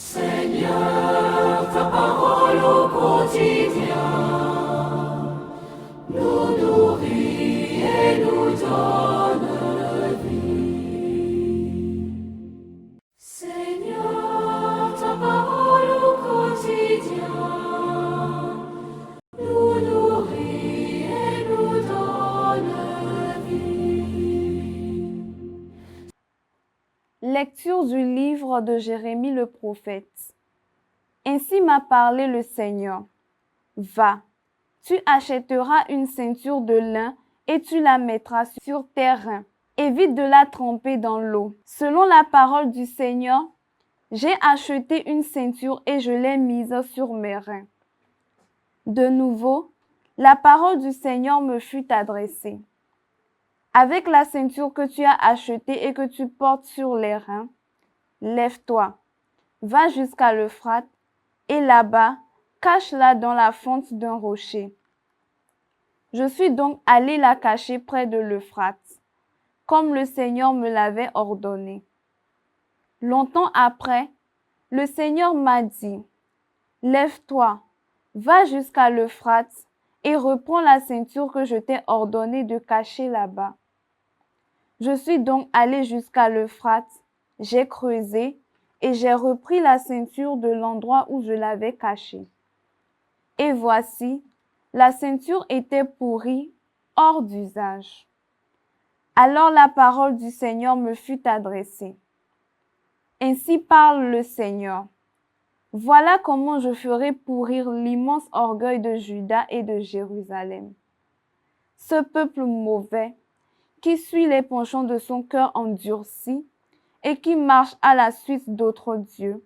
Seigneur, ta parole au quotidien nous nourrit et nous donne vie. Seigneur, ta parole au quotidien nous nourrit et nous donne vie. Lecture du livre de Jérémie le prophète. Ainsi m'a parlé le Seigneur. Va, tu achèteras une ceinture de lin et tu la mettras sur tes reins. Évite de la tremper dans l'eau. Selon la parole du Seigneur, j'ai acheté une ceinture et je l'ai mise sur mes reins. De nouveau, la parole du Seigneur me fut adressée. Avec la ceinture que tu as achetée et que tu portes sur les reins, lève-toi, va jusqu'à l'Euphrate, et là-bas, cache-la dans la fente d'un rocher. Je suis donc allé la cacher près de l'Euphrate, comme le Seigneur me l'avait ordonné. Longtemps après, le Seigneur m'a dit, « Lève-toi, va jusqu'à l'Euphrate et reprends la ceinture que je t'ai ordonné de cacher là-bas. » Je suis donc allé jusqu'à l'Euphrate, j'ai creusé et j'ai repris la ceinture de l'endroit où je l'avais cachée. Et voici, la ceinture était pourrie, hors d'usage. Alors la parole du Seigneur me fut adressée. Ainsi parle le Seigneur. Voilà comment je ferai pourrir l'immense orgueil de Juda et de Jérusalem. Ce peuple mauvais, qui suit les penchants de son cœur endurci et qui marche à la suite d'autres dieux,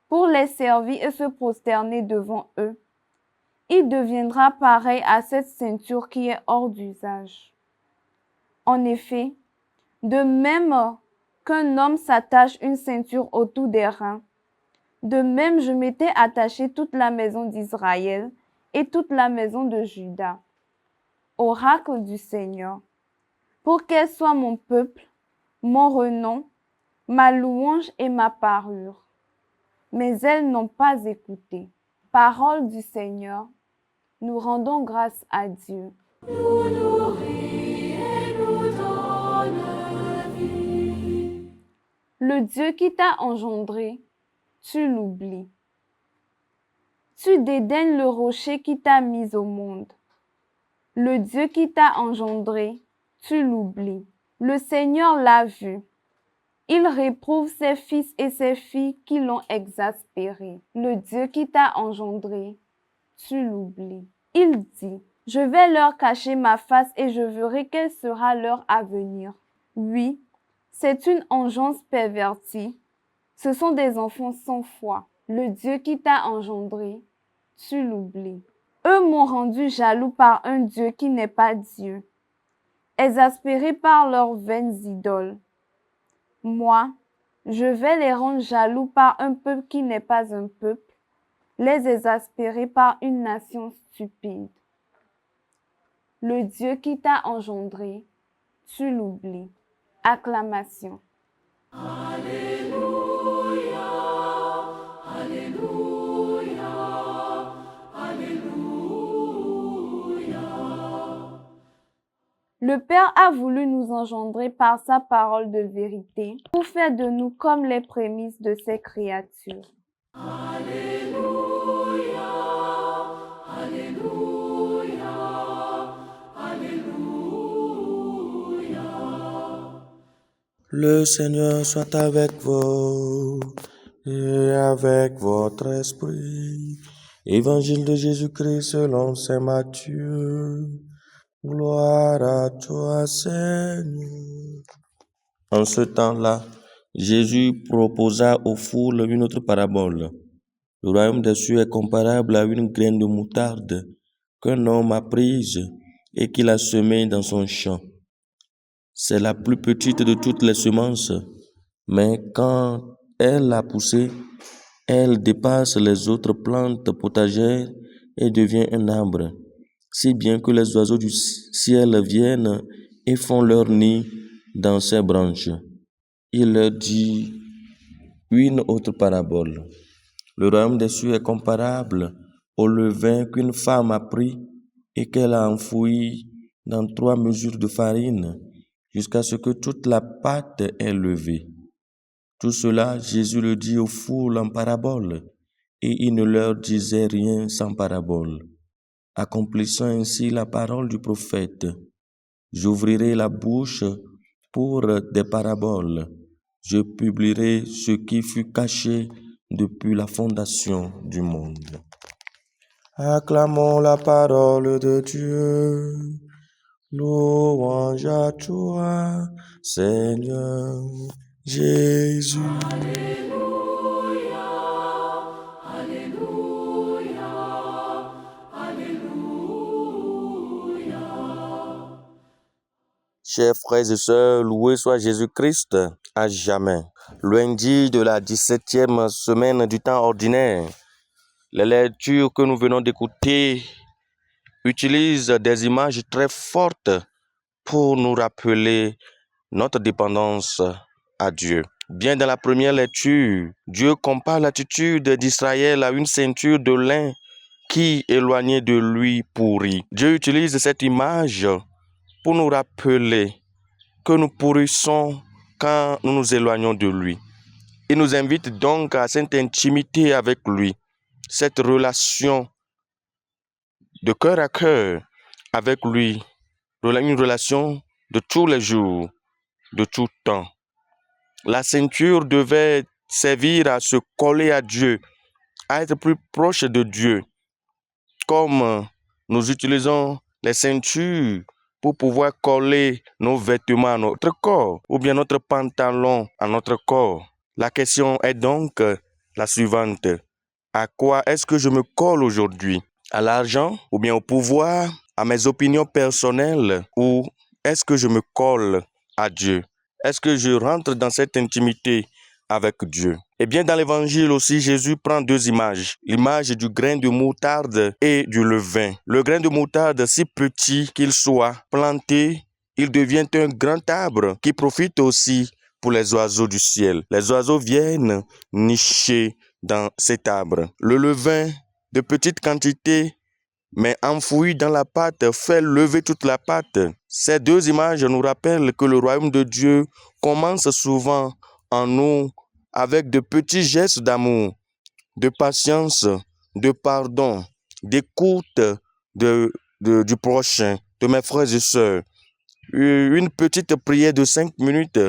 pour les servir et se prosterner devant eux, il deviendra pareil à cette ceinture qui est hors d'usage. En effet, de même qu'un homme s'attache une ceinture autour des reins, de même je m'étais attaché toute la maison d'Israël et toute la maison de Juda. Oracle du Seigneur, pour qu'elle soit mon peuple, mon renom, ma louange et ma parure. Mais elles n'ont pas écouté. Parole du Seigneur, nous rendons grâce à Dieu. Nous nourrit et nous donne vie. Le Dieu qui t'a engendré, tu l'oublies. Tu dédaignes le rocher qui t'a mis au monde. Le Dieu qui t'a engendré, tu l'oublies. Le Seigneur l'a vu. Il réprouve ses fils et ses filles qui l'ont exaspéré. Le Dieu qui t'a engendré, tu l'oublies. Il dit, je vais leur cacher ma face et je verrai quel sera leur avenir. Oui, c'est une engeance pervertie. Ce sont des enfants sans foi. Le Dieu qui t'a engendré, tu l'oublies. Eux m'ont rendu jaloux par un Dieu qui n'est pas Dieu, exaspérés par leurs vaines idoles. Moi, je vais les rendre jaloux par un peuple qui n'est pas un peuple, les exaspérer par une nation stupide. Le Dieu qui t'a engendré, tu l'oublies. Acclamation. Alléluia, Alléluia, Alléluia. Le Père a voulu nous engendrer par sa parole de vérité pour faire de nous comme les prémices de ses créatures. Alléluia, Alléluia, Alléluia. Le Seigneur soit avec vous et avec votre esprit. Évangile de Jésus-Christ selon saint Matthieu. Gloire à toi, Seigneur. En ce temps-là, Jésus proposa aux foules une autre parabole. Le royaume des cieux est comparable à une graine de moutarde qu'un homme a prise et qu'il a semée dans son champ. C'est la plus petite de toutes les semences, mais quand elle a poussé, elle dépasse les autres plantes potagères et devient un arbre, si bien que les oiseaux du ciel viennent et font leur nid dans ses branches. Il leur dit une autre parabole. Le royaume des cieux est comparable au levain qu'une femme a pris et qu'elle a enfoui dans 3 mesures de farine, jusqu'à ce que toute la pâte est levée. Tout cela, Jésus le dit aux foules en parabole, et il ne leur disait rien sans parabole, accomplissant ainsi la parole du prophète. J'ouvrirai la bouche pour des paraboles. Je publierai ce qui fut caché depuis la fondation du monde. Acclamons la parole de Dieu. Louange à toi, Seigneur Jésus. Chers frères et sœurs, loué soit Jésus-Christ à jamais. Lundi de la 17e semaine du temps ordinaire, les lectures que nous venons d'écouter utilisent des images très fortes pour nous rappeler notre dépendance à Dieu. Bien dans la première lecture, Dieu compare l'attitude d'Israël à une ceinture de lin qui, éloignée de lui, pourrit. Dieu utilise cette image pour nous rappeler que nous pourrissons quand nous nous éloignons de lui. Il nous invite donc à cette intimité avec lui, cette relation de cœur à cœur avec lui, une relation de tous les jours, de tout temps. La ceinture devait servir à se coller à Dieu, à être plus proche de Dieu, comme nous utilisons les ceintures pour pouvoir coller nos vêtements à notre corps ou bien notre pantalon à notre corps. La question est donc la suivante. À quoi est-ce que je me colle aujourd'hui? À l'argent ou bien au pouvoir, à mes opinions personnelles, ou est-ce que je me colle à Dieu? Est-ce que je rentre dans cette intimité avec Dieu? Eh bien, dans l'évangile aussi, Jésus prend 2 images. L'image du grain de moutarde et du levain. Le grain de moutarde, si petit qu'il soit, planté, il devient un grand arbre qui profite aussi pour les oiseaux du ciel. Les oiseaux viennent nicher dans cet arbre. Le levain, de petite quantité, mais enfoui dans la pâte, fait lever toute la pâte. Ces 2 images nous rappellent que le royaume de Dieu commence souvent en nous avec de petits gestes d'amour, de patience, de pardon, d'écoute du prochain, de mes frères et sœurs. Une petite prière de 5 minutes,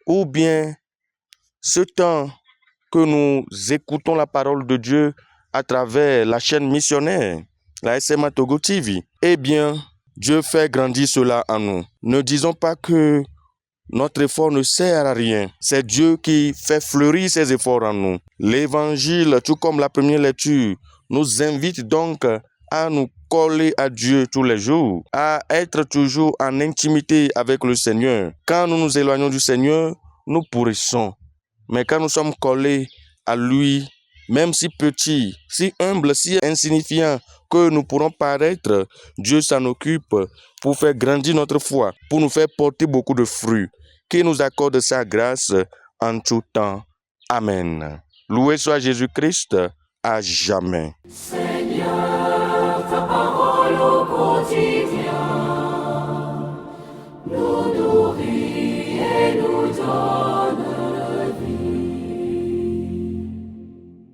ou bien ce temps que nous écoutons la parole de Dieu à travers la chaîne missionnaire, la SMA Togo TV. Eh bien, Dieu fait grandir cela en nous. Ne disons pas que notre effort ne sert à rien. C'est Dieu qui fait fleurir ses efforts en nous. L'évangile, tout comme la première lecture, nous invite donc à nous coller à Dieu tous les jours, à être toujours en intimité avec le Seigneur. Quand nous nous éloignons du Seigneur, nous pourrissons. Mais quand nous sommes collés à lui, même si petit, si humble, si insignifiant que nous pourrons paraître, Dieu s'en occupe pour faire grandir notre foi, pour nous faire porter beaucoup de fruits. Qu'il nous accorde sa grâce en tout temps. Amen. Loué soit Jésus-Christ à jamais. Seigneur, ta parole au quotidien